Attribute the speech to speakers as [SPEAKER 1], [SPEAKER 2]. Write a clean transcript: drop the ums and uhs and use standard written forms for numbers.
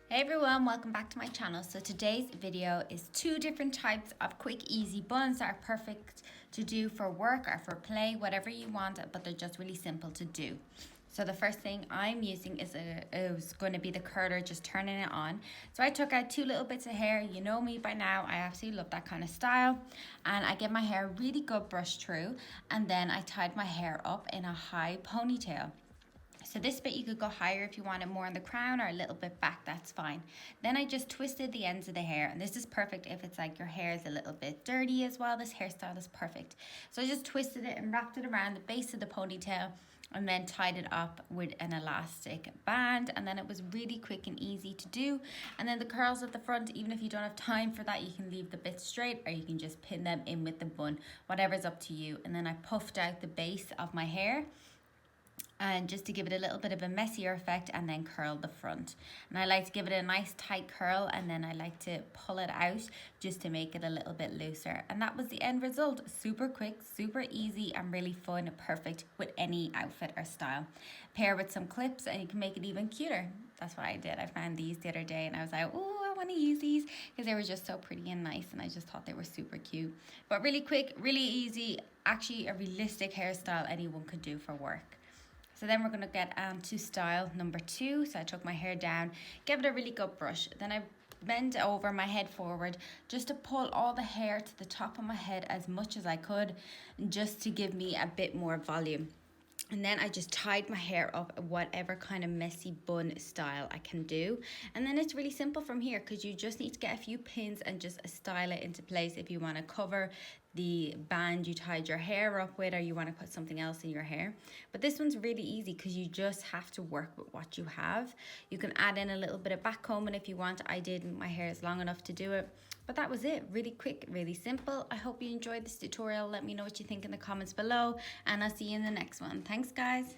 [SPEAKER 1] Hey everyone, welcome back to my channel. So today's video is 2 different types of quick easy buns that are perfect to do for work or for play, whatever you want, but they're just really simple to do. So the first thing I'm using is going to be the curler, just turning it on. So I took out 2 little bits of hair. You know me by now, I absolutely love that kind of style. And I give my hair a really good brush through, and then I tied my hair up in a high ponytail. So this bit you could go higher if you wanted more on the crown, or a little bit back, that's fine. Then I just twisted the ends of the hair, and this is perfect if it's like your hair is a little bit dirty as well. This hairstyle is perfect. So I just twisted it and wrapped it around the base of the ponytail and then tied it up with an elastic band, and then it was really quick and easy to do. And then the curls at the front, even if you don't have time for that, you can leave the bits straight or you can just pin them in with the bun, whatever's up to you. And then I puffed out the base of my hair, and just to give it a little bit of a messier effect, and then curl the front. And I like to give it a nice tight curl, and then I like to pull it out just to make it a little bit looser. And that was the end result. Super quick, super easy, and really fun, perfect with any outfit or style. Pair with some clips and you can make it even cuter. That's what I did. I found these the other day and I was like, oh, I want to use these because they were just so pretty and nice, and I just thought they were super cute. But really quick, really easy, actually a realistic hairstyle anyone could do for work. So then we're going to get to style number 2. So I took my hair down, gave it a really good brush. Then I bent over my head forward just to pull all the hair to the top of my head as much as I could, just to give me a bit more volume. And then I just tied my hair up whatever kind of messy bun style I can do. And then it's really simple from here, because you just need to get a few pins and just style it into place if you want to cover the band you tied your hair up with, or you want to put something else in your hair. But this one's really easy because you just have to work with what you have. You can add in a little bit of back combing if you want. I didn't, my hair is long enough to do it. But that was it, really quick, really simple. I hope you enjoyed this tutorial. Let me know what you think in the comments below, and I'll see you in the next one. Thanks guys.